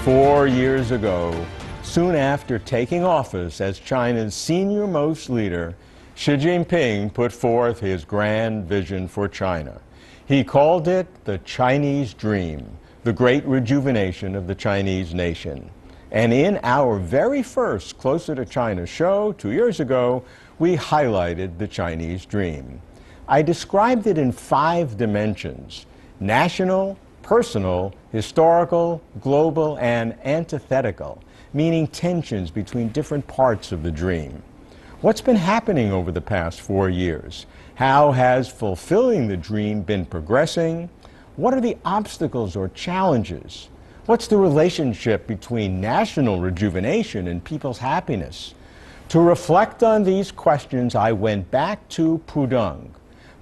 4 years ago, soon after taking office as China's senior-most leader, Xi Jinping put forth his grand vision for China. He called it the Chinese Dream, the great rejuvenation of the Chinese nation. And in our very first Closer to China show 2 years ago, we highlighted the Chinese Dream. I described it in 5 dimensions: national, personal, historical, global, and antithetical, meaning tensions between different parts of the dream. What's been happening over the past 4 years? How has fulfilling the dream been progressing? What are the obstacles or challenges? What's the relationship between national rejuvenation and people's happiness? To reflect on these questions, I went back to Pudong,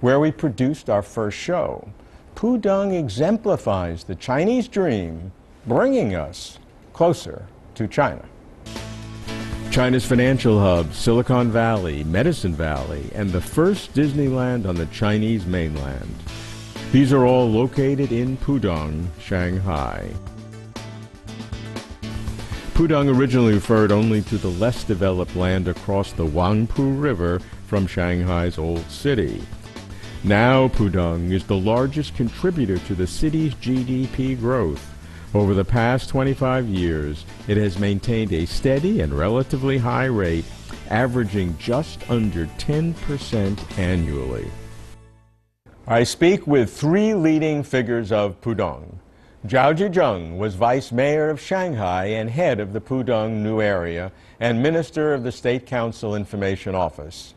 where we produced our first show. Pudong exemplifies the Chinese dream, bringing us closer to China. China's financial hub, Silicon Valley, Medicine Valley, and the first Disneyland on the Chinese mainland. These are all located in Pudong, Shanghai. Pudong originally referred only to the less developed land across the Huangpu River from Shanghai's old city. Now Pudong is the largest contributor to the city's GDP growth. Over the past 25 years, it has maintained a steady and relatively high rate, averaging just under 10% annually. I speak with 3 leading figures of Pudong. Zhao Zhizheng was vice mayor of Shanghai and head of the Pudong New Area and minister of the State Council Information Office.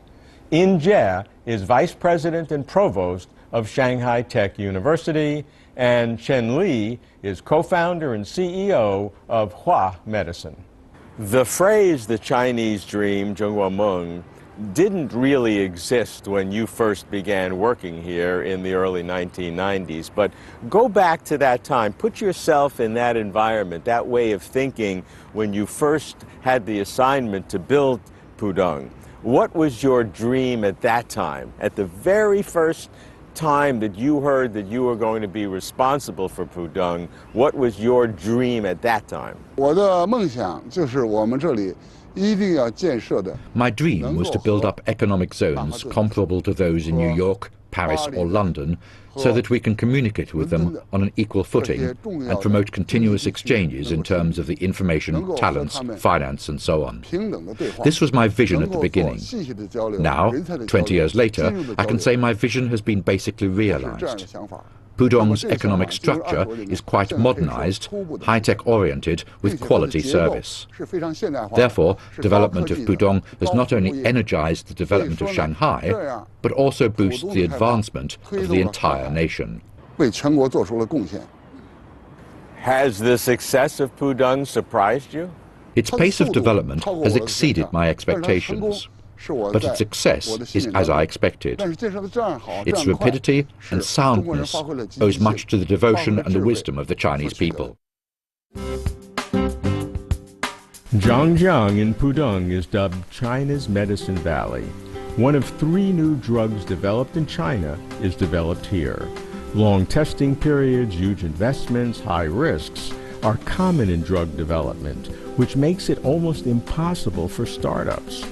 In Jie is vice president and provost of Shanghai Tech University, and Chen Li is co-founder and CEO of Hua Medicine. The phrase the Chinese dream, Zhongguomeng, didn't really exist when you first began working here in the early 1990s, but go back to that time, put yourself in that environment, that way of thinking when you first had the assignment to build Pudong. What was your dream at that time, at the very first time that you heard that you were going to be responsible for Pudong? What was your dream at that time? 我的梦想就是我们这里 My dream was to build up economic zones comparable to those in New York, Paris or London, so that we can communicate with them on an equal footing and promote continuous exchanges in terms of the information, talents, finance and so on. This was my vision at the beginning. Now, 20 years later, I can say my vision has been basically realized. Pudong's economic structure is quite modernized, high-tech oriented, with quality service. Therefore, development of Pudong has not only energized the development of Shanghai, but also boosts the advancement of the entire nation. Has the success of Pudong surprised you? Its pace of development has exceeded my expectations. But its success is as I expected. Its rapidity and soundness owes much to the devotion and the wisdom of the Chinese people. Zhangjiang in Pudong is dubbed China's Medicine Valley. One of 3 new drugs developed in China is developed here. Long testing periods, huge investments, high risks are common in drug development, which makes it almost impossible for startups.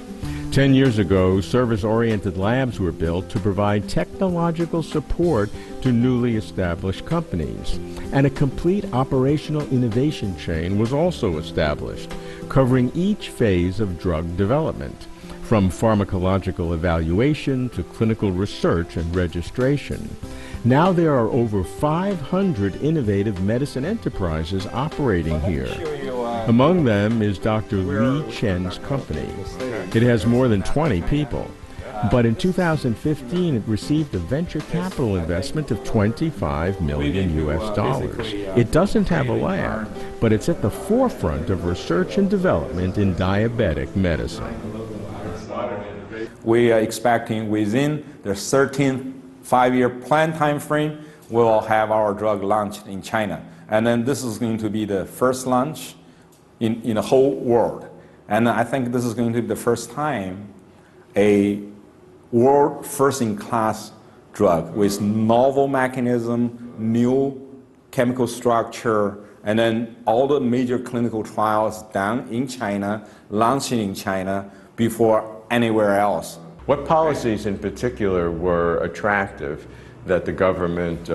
10 years ago, service-oriented labs were built to provide technological support to newly established companies, and a complete operational innovation chain was also established, covering each phase of drug development, from pharmacological evaluation to clinical research and registration. Now there are over 500 innovative medicine enterprises operating here. Among them is Dr. Li Chen's company. It has more than 20 people. But in 2015, it received a venture capital investment of $25 million US. It doesn't have a lab, but it's at the forefront of research and development in diabetic medicine. We are expecting within the 13th 5-year plan time frame, we will have our drug launched in China. And then this is going to be the first launch in the whole world. And I think this is going to be the first time a world first-in-class drug with novel mechanism, new chemical structure, and then all the major clinical trials done in China, launching in China before anywhere else. What policies in particular were attractive that the government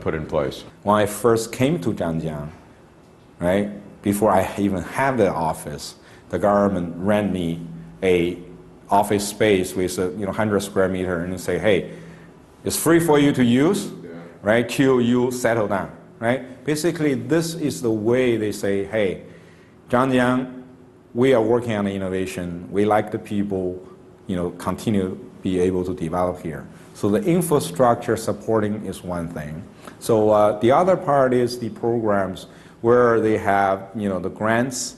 put in place? When I first came to Zhangjiang, right, before I even had the office, the government rent me a office space with 100 square meter and say, hey, it's free for you to use, right, till you settle down, right? Basically, this is the way they say, hey, Zhangjiang, we are working on innovation. We like the people, continue to be able to develop here. So the infrastructure supporting is one thing. So the other part is the programs where they have, the grants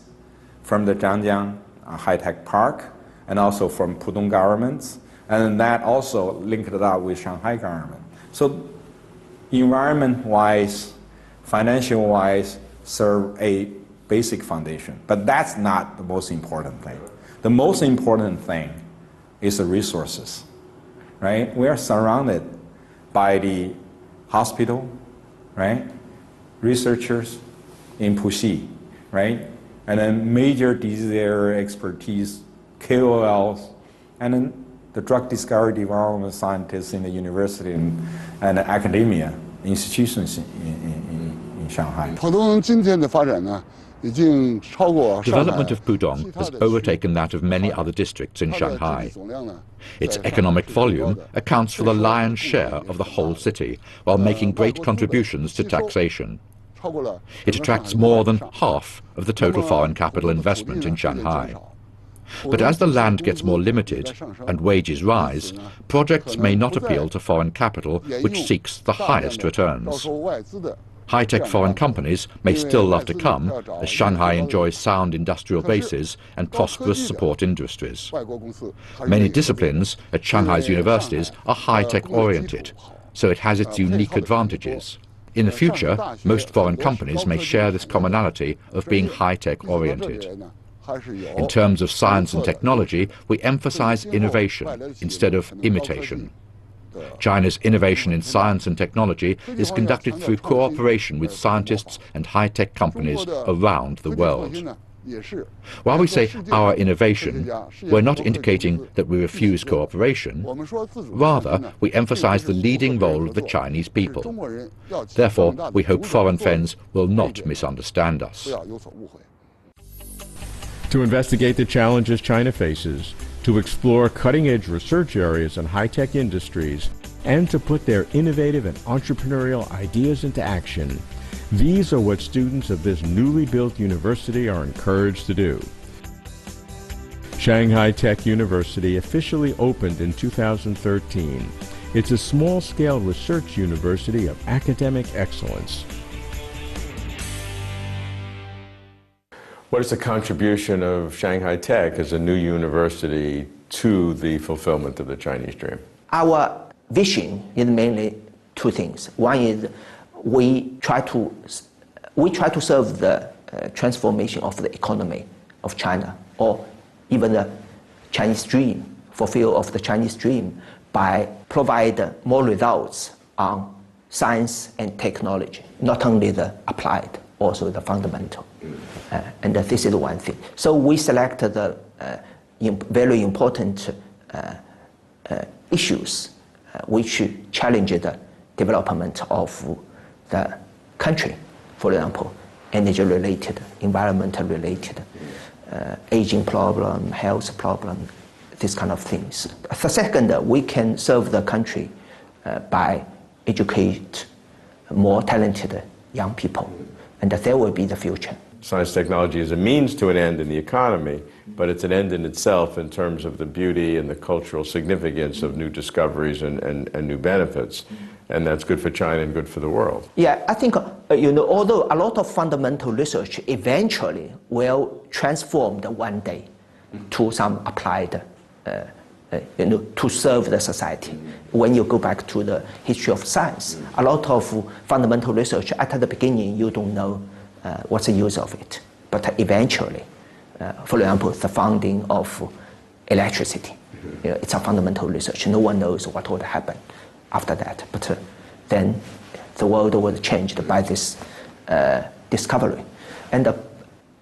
from the Zhangjiang High-Tech Park and also from Pudong governments, and that also linked it up with Shanghai government. So environment-wise, financial-wise, serve a basic foundation. But that's not the most important thing. The most important thing is the resources, right? We are surrounded by the hospital, right? Researchers in Puxi, right? And then major disease area expertise, KOLs, and then the drug discovery development scientists in the university and academia institutions in Shanghai. Development of Pudong has overtaken that of many other districts in Shanghai. Its economic volume accounts for the lion's share of the whole city, while making great contributions to taxation. It attracts more than half of the total foreign capital investment in Shanghai. But as the land gets more limited and wages rise, projects may not appeal to foreign capital, which seeks the highest returns. High-tech foreign companies may still love to come, as Shanghai enjoys sound industrial bases and prosperous support industries. Many disciplines at Shanghai's universities are high-tech oriented, so it has its unique advantages. In the future, most foreign companies may share this commonality of being high-tech oriented. In terms of science and technology, we emphasize innovation instead of imitation. China's innovation in science and technology is conducted through cooperation with scientists and high-tech companies around the world. While we say our innovation, we're not indicating that we refuse cooperation. Rather, we emphasize the leading role of the Chinese people. Therefore, we hope foreign friends will not misunderstand us. To investigate the challenges China faces, to explore cutting-edge research areas and high-tech industries, and to put their innovative and entrepreneurial ideas into action. These are what students of this newly built university are encouraged to do. Shanghai Tech University officially opened in 2013. It's a small-scale research university of academic excellence. What is the contribution of Shanghai Tech as a new university to the fulfillment of the Chinese dream? Our vision is mainly two things. One is we try to serve the transformation of the economy of China, or even the Chinese dream, fulfill of the Chinese dream by provide more results on science and technology, not only the applied, also the fundamental. And this is one thing. So we selected the very important issues which challenge the development of the country. For example, energy related, environmental related, aging problem, health problem, these kind of things. The second, we can serve the country by educate more talented young people, and that will be the future. Science technology is a means to an end in the economy, but it's an end in itself in terms of the beauty and the cultural significance of new discoveries and new benefits. And that's good for China and good for the world. Yeah, I think, although a lot of fundamental research eventually will transform one day to some applied, to serve the society. When you go back to the history of science, a lot of fundamental research, at the beginning, you don't know what's the use of it. But eventually, for example, the founding of electricity, it's a fundamental research. No one knows what would happen after that. But then the world was changed by this discovery. And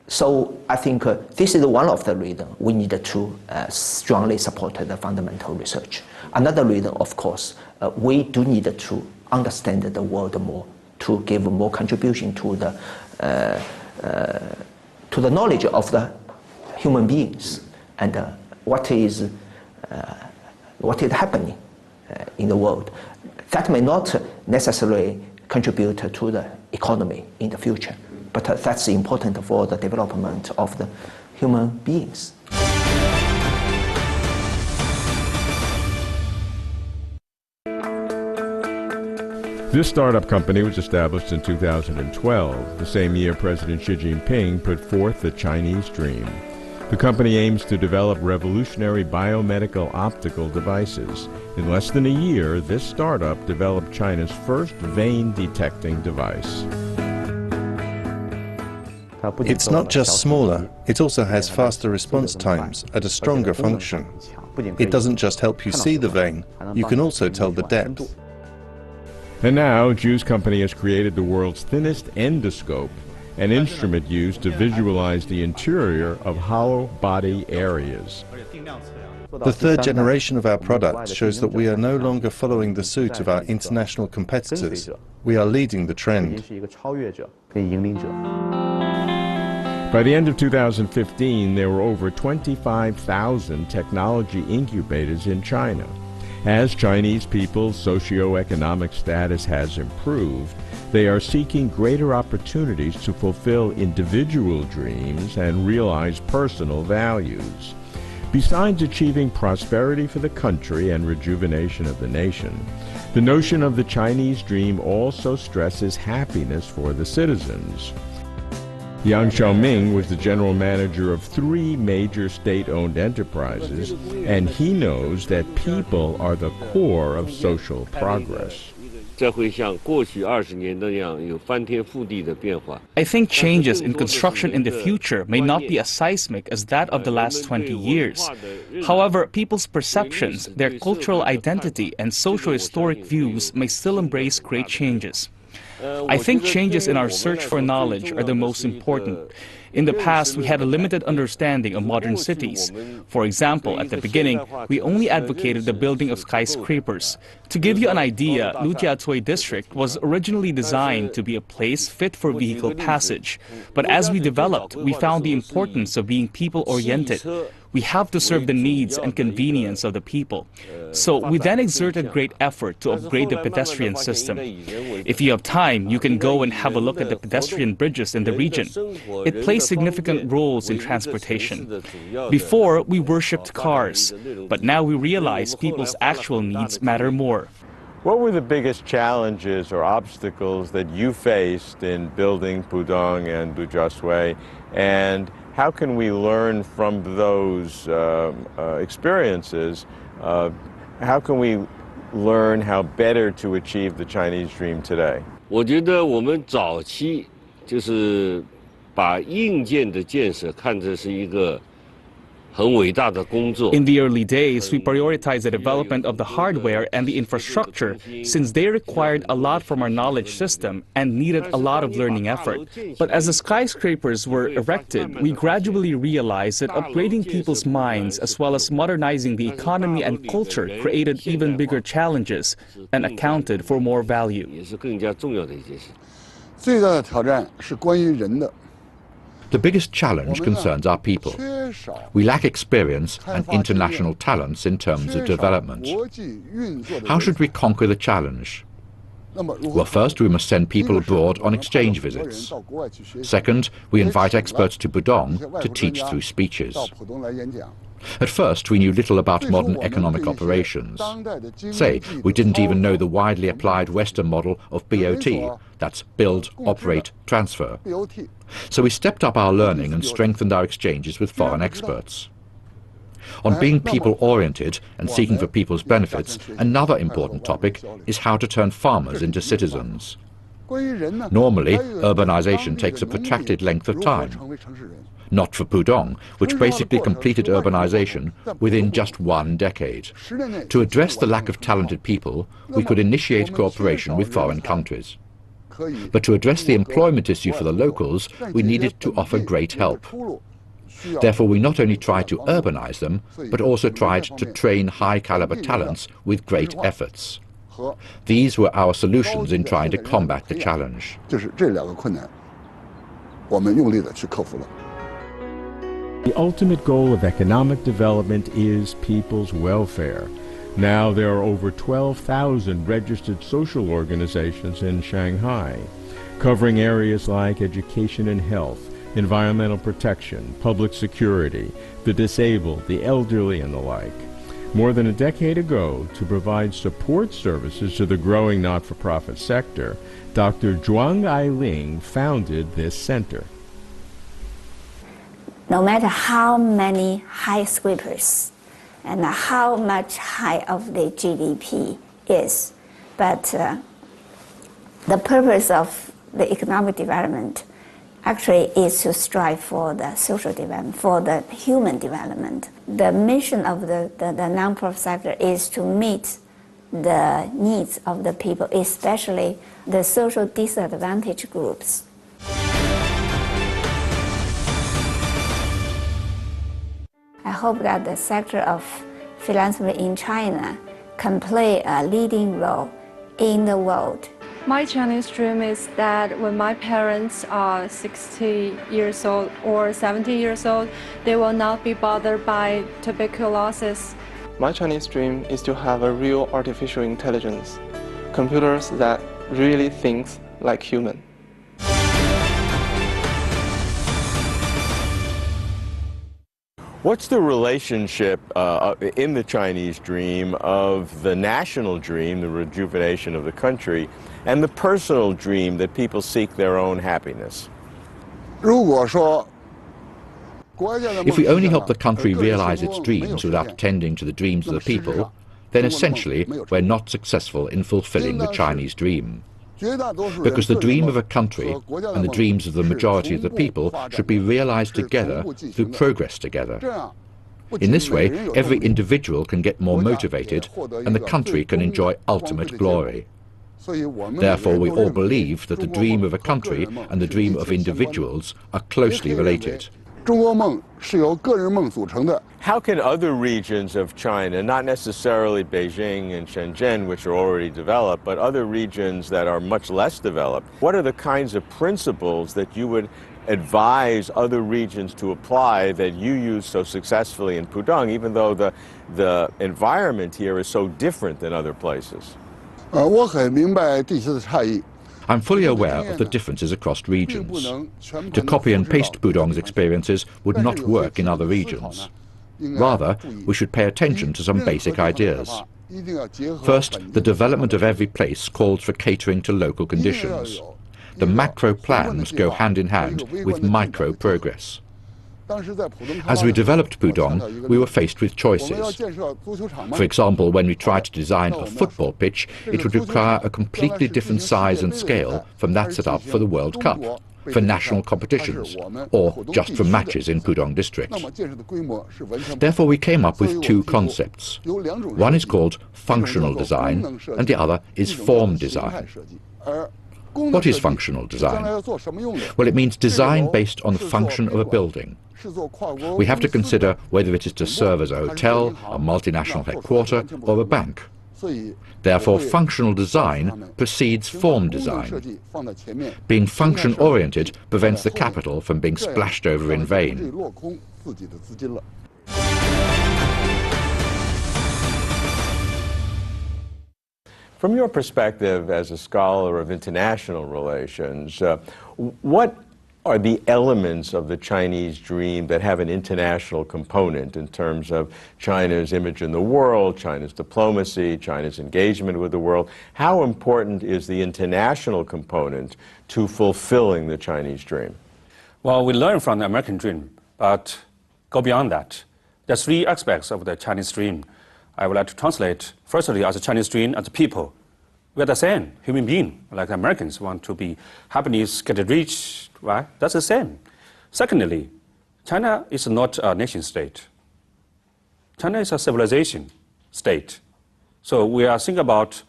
so I think this is one of the reasons we need to strongly support the fundamental research. Another reason, of course, we do need to understand the world more, to give more contribution to the knowledge of the human beings and what is happening in the world. That may not necessarily contribute to the economy in the future, but that's important for the development of the human beings. This startup company was established in 2012, the same year President Xi Jinping put forth the Chinese dream. The company aims to develop revolutionary biomedical optical devices. In less than a year, this startup developed China's first vein-detecting device. It's not just smaller, it also has faster response times and a stronger function. It doesn't just help you see the vein, you can also tell the depth. And now, Ju's company has created the world's thinnest endoscope, an instrument used to visualize the interior of hollow body areas. The third generation of our product shows that we are no longer following the suit of our international competitors. We are leading the trend. By the end of 2015, there were over 25,000 technology incubators in China. As Chinese people's socioeconomic status has improved, they are seeking greater opportunities to fulfill individual dreams and realize personal values. Besides achieving prosperity for the country and rejuvenation of the nation, the notion of the Chinese dream also stresses happiness for the citizens. Yang Xiaoming was the general manager of 3 major state-owned enterprises, and he knows that people are the core of social progress. I think changes in construction in the future may not be as seismic as that of the last 20 years. However, people's perceptions, their cultural identity, and socio-historic views may still embrace great changes. I think changes in our search for knowledge are the most important. In the past, we had a limited understanding of modern cities. For example, at the beginning, we only advocated the building of skyscrapers. To give you an idea, Lujiazui district was originally designed to be a place fit for vehicle passage. But as we developed, we found the importance of being people-oriented. We have to serve the needs and convenience of the people. So we then exerted great effort to upgrade the pedestrian system. If you have time, you can go and have a look at the pedestrian bridges in the region. It plays significant roles in transportation. Before, we worshipped cars, but now we realize people's actual needs matter more. What were the biggest challenges or obstacles that you faced in building Pudong and Lujiazui, and how can we learn from those experiences? How can we learn how better to achieve the Chinese dream today? 我觉得我们早期就是把硬件的建设看成是一个很伟大的工作。In the early days, we prioritized the development of the hardware and the infrastructure since they required a lot from our knowledge system and needed a lot of learning effort. But as the skyscrapers were erected, we gradually realized that upgrading people's minds as well as modernizing the economy and culture created even bigger challenges and accounted for more value. 也是更加重要的一件事。最大的挑战是关于人的。 The biggest challenge concerns our people. We lack experience and international talents in terms of development. How should we conquer the challenge? Well, first, we must send people abroad on exchange visits. Second, we invite experts to Pudong to teach through speeches. At first, we knew little about modern economic operations. Say, we didn't even know the widely applied Western model of BOT, that's build, operate, transfer. So we stepped up our learning and strengthened our exchanges with foreign experts. On being people-oriented and seeking for people's benefits, another important topic is how to turn farmers into citizens. Normally, urbanization takes a protracted length of time. Not for Pudong, which basically completed urbanization within just 1 decade. To address the lack of talented people, we could initiate cooperation with foreign countries. But to address the employment issue for the locals, we needed to offer great help. Therefore, we not only tried to urbanize them, but also tried to train high-caliber talents with great efforts. These were our solutions in trying to combat the challenge. The ultimate goal of economic development is people's welfare. Now there are over 12,000 registered social organizations in Shanghai, covering areas like education and health, environmental protection, public security, the disabled, the elderly, and the like. More than a decade ago, to provide support services to the growing not-for-profit sector, Dr. Zhuang Ailing founded this center. No matter how many high scrapers and how much high of the GDP is, but the purpose of the economic development actually is to strive for the social development, for the human development. The mission of the non-profit sector is to meet the needs of the people, especially the social disadvantaged groups. I hope that the sector of philanthropy in China can play a leading role in the world. My Chinese dream is that when my parents are 60 years old or 70 years old, they will not be bothered by tuberculosis. My Chinese dream is to have a real artificial intelligence, computers that really think like human. What's the relationship in the Chinese dream of the national dream, the rejuvenation of the country, and the personal dream that people seek their own happiness? If we only help the country realize its dreams without attending to the dreams of the people, then essentially we're not successful in fulfilling the Chinese dream. Because the dream of a country and the dreams of the majority of the people should be realized together through progress together. In this way, every individual can get more motivated and the country can enjoy ultimate glory. Therefore, we all believe that the dream of a country and the dream of individuals are closely related. How can other regions of China, not necessarily Beijing and Shenzhen, which are already developed, but other regions that are much less developed, what are the kinds of principles that you would advise other regions to apply that you use so successfully in Pudong, even though the environment here is so different than other places? I'm fully aware of the differences across regions. To copy and paste Pudong's experiences would not work in other regions. Rather, we should pay attention to some basic ideas. First, the development of every place calls for catering to local conditions. The macro plan must go hand in hand with micro progress. As we developed Pudong, we were faced with choices. For example, when we tried to design a football pitch, it would require a completely different size and scale from that set up for the World Cup, for national competitions, or just for matches in Pudong district. Therefore, we came up with two concepts. One is called functional design, and the other is form design. What is functional design? Well, it means design based on the function of a building. We have to consider whether it is to serve as a hotel, a multinational headquarters, or a bank. Therefore, functional design precedes form design. Being function-oriented prevents the capital from being splashed over in vain. From your perspective as a scholar of international relations, what are the elements of the Chinese dream that have an international component in terms of China's image in the world, China's diplomacy, China's engagement with the world? How important is the international component to fulfilling the Chinese dream? Well, we learn from the American dream, but go beyond that. There's three aspects of the Chinese dream I would like to translate. Firstly, as a Chinese dream, as a people. We are the same human being, like Americans want to be happiness, get rich, right? That's the same. Secondly, China is not a nation state. China is a civilization state. So we are thinking about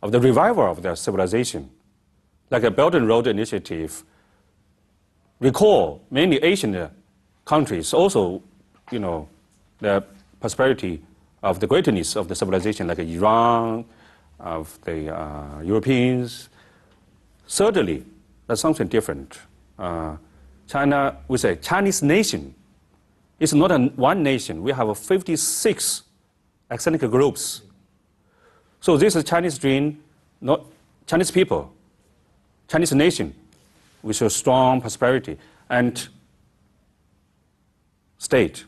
the revival of their civilization. like a Belt and Road Initiative, recall many Asian countries also, the prosperity of the greatness of the civilization, like Iran, of the Europeans. Certainly, that's something different. China, we say Chinese nation, it's not one nation. We have 56 ethnic groups. So this is Chinese dream, not Chinese people, Chinese nation with a strong prosperity and state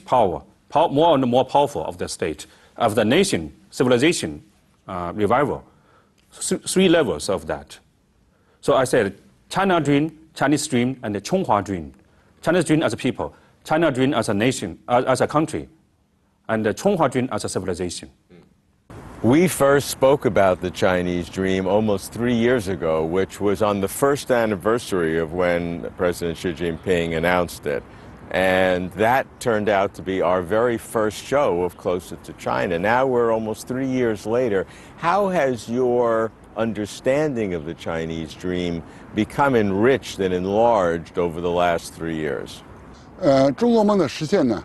power, more and more powerful of the state, of the nation, civilization, revival. Three levels of that. So I said China dream, Chinese dream, and the Chonghua dream. China's dream as a people, China dream as a nation, as a country, and the Chonghua dream as a civilization. We first spoke about the Chinese dream almost 3 years ago, which was on the first anniversary of when President Xi Jinping announced it. And that turned out to be our very first show of Closer to China. Now we're almost 3 years later. How has your understanding of the Chinese dream become enriched and enlarged over the last 3 years? 中国梦的实现呢，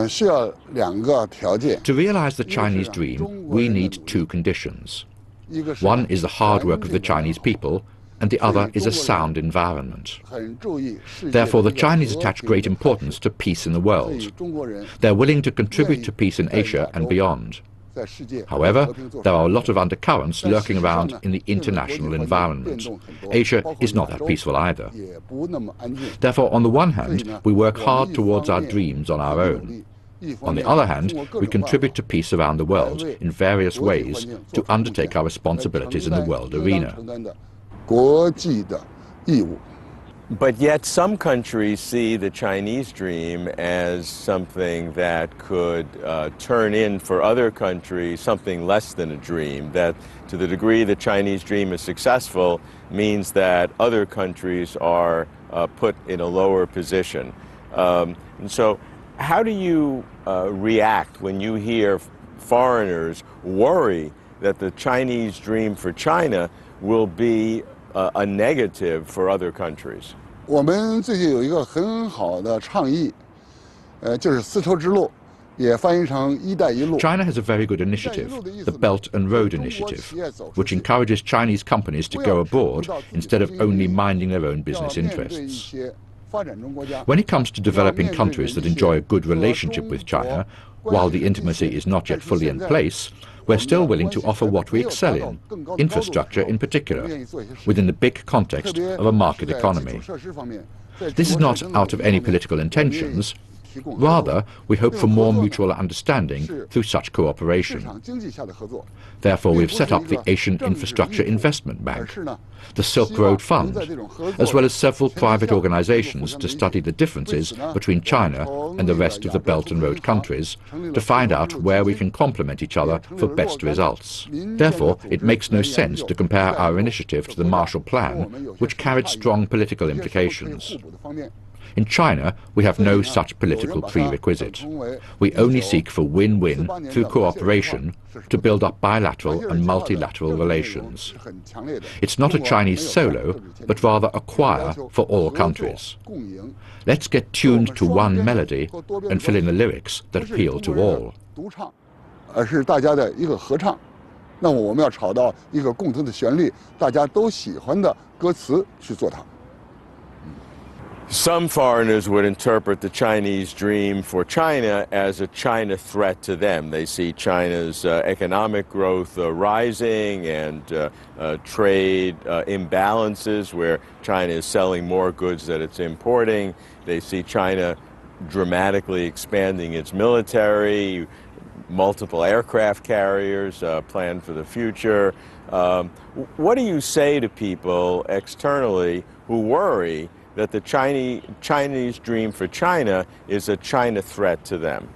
需要2个条件。 To realize the Chinese dream, we need two conditions. One is the hard work of the Chinese people, and the other is a sound environment. Therefore, the Chinese attach great importance to peace in the world. They're willing to contribute to peace in Asia and beyond. However, there are a lot of undercurrents lurking around in the international environment. Asia is not that peaceful either. Therefore, on the one hand, we work hard towards our dreams on our own. On the other hand, we contribute to peace around the world in various ways to undertake our responsibilities in the world arena. But yet some countries see the Chinese dream as something that could turn in for other countries something less than a dream, that to the degree the Chinese dream is successful means that other countries are put in a lower position. And so how do you react when you hear foreigners worry that the Chinese dream for China will be a negative for other countries? 我们最近有一个很好的倡议，就是丝绸之路，也翻译成一带一路。 China has a very good initiative, the Belt and Road Initiative, which encourages Chinese companies to go abroad instead of only minding their own business interests. When it comes to developing countries that enjoy a good relationship with China, while the intimacy is not yet fully in place, we're still willing to offer what we excel in, infrastructure in particular, within the big context of a market economy. This is not out of any political intentions. Rather, we hope for more mutual understanding through such cooperation. Therefore, we've set up the Asian Infrastructure Investment Bank, the Silk Road Fund, as well as several private organizations to study the differences between China and the rest of the Belt and Road countries to find out where we can complement each other for best results. Therefore, it makes no sense to compare our initiative to the Marshall Plan, which carried strong political implications. In China, we have no such political prerequisite. We only seek for win-win through cooperation to build up bilateral and multilateral relations. It's not a Chinese solo, but rather a choir for all countries. Let's get tuned to one melody and fill in the lyrics that appeal to all. 而是大家的一个合唱，那么我们要找到一个共同的旋律，大家都喜欢的歌词去做它。 Some foreigners would interpret the Chinese dream for China as a China threat to them. They see China's economic growth rising and trade imbalances where China is selling more goods than it's importing. They see China dramatically expanding its military, multiple aircraft carriers planned for the future. What do you say to people externally who worry that the Chinese dream for China is a China threat to them?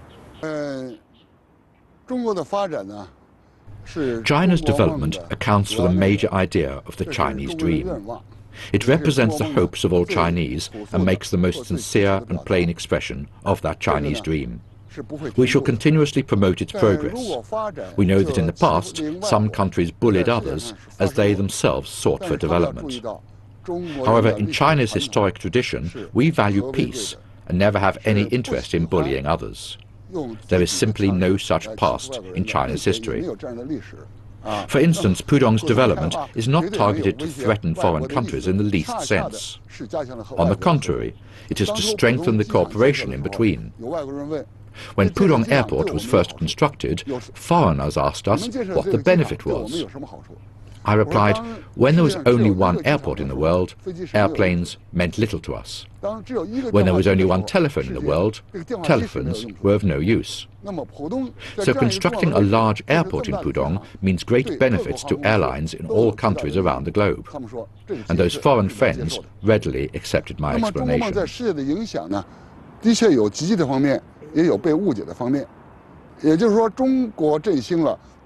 China's development accounts for the major idea of the Chinese dream. It represents the hopes of all Chinese and makes the most sincere and plain expression of that Chinese dream. We shall continuously promote its progress. We know that in the past, some countries bullied others as they themselves sought for development. However, in China's historic tradition, we value peace and never have any interest in bullying others. There is simply no such past in China's history. For instance, Pudong's development is not targeted to threaten foreign countries in the least sense. On the contrary, it is to strengthen the cooperation in between. When Pudong Airport was first constructed, foreigners asked us what the benefit was. I replied, when there was only one airport in the world, airplanes meant little to us. When there was only one telephone in the world, telephones were of no use. So constructing a large airport in Pudong means great benefits to airlines in all countries around the globe. And those foreign friends readily accepted my explanation.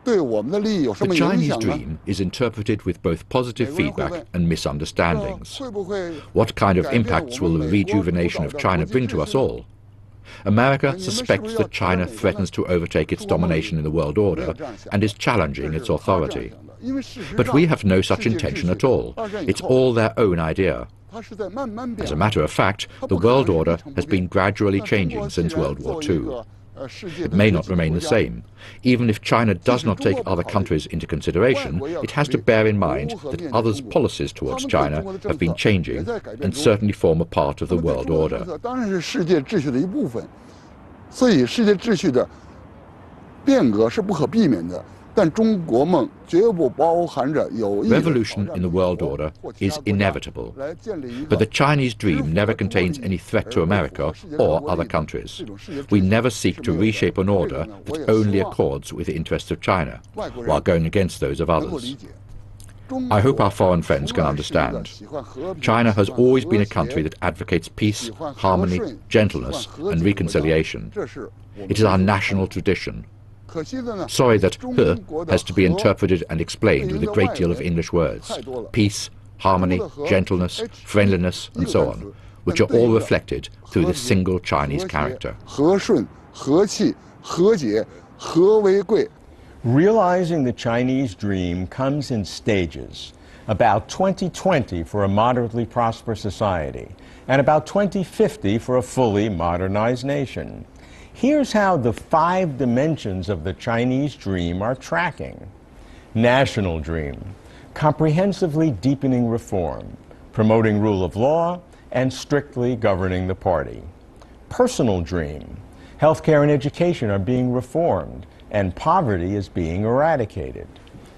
The Chinese dream is interpreted with both positive feedback and misunderstandings. What kind of impacts will the rejuvenation of China bring to us all? America suspects that China threatens to overtake its domination in the world order and is challenging its authority. But we have no such intention at all. It's all their own idea. As a matter of fact, the world order has been gradually changing since World War II. It may not remain the same. Even if China does not take other countries into consideration, it has to bear in mind that others' policies towards China have been changing and certainly form a part of the world order. Revolution in the world order is inevitable, but the Chinese dream never contains any threat to America or other countries. We never seek to reshape an order that only accords with the interests of China, while going against those of others. I hope our foreign friends can understand. China has always been a country that advocates peace, harmony, gentleness, and reconciliation. It is our national tradition. Sorry that "he" has to be interpreted and explained with a great deal of English words. Peace, harmony, gentleness, friendliness, and so on, which are all reflected through the single Chinese character. Realizing the Chinese dream comes in stages. About 2020 for a moderately prosperous society, and about 2050 for a fully modernized nation. Here's how the 5 dimensions of the Chinese dream are tracking. National dream, comprehensively deepening reform, promoting rule of law, and strictly governing the party. Personal dream, healthcare and education are being reformed, and poverty is being eradicated.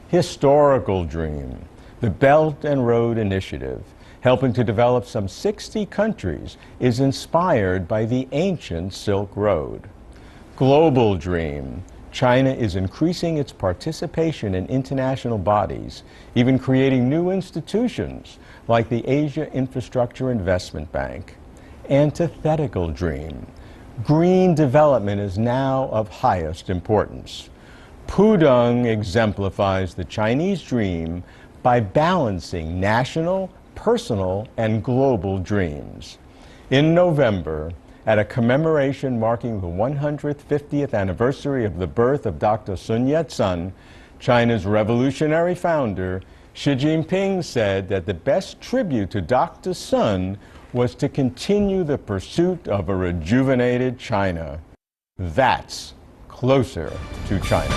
Historical dream, the Belt and Road Initiative, helping to develop some 60 countries, is inspired by the ancient Silk Road. Global dream, China is increasing its participation in international bodies, even creating new institutions like the Asia Infrastructure Investment Bank. Antithetical dream, green development is now of highest importance. Pudong exemplifies the Chinese dream by balancing national, personal, and global dreams. In November, at a commemoration marking the 150th anniversary of the birth of Dr. Sun Yat-sen, China's revolutionary founder, Xi Jinping said that the best tribute to Dr. Sun was to continue the pursuit of a rejuvenated China. That's closer to China.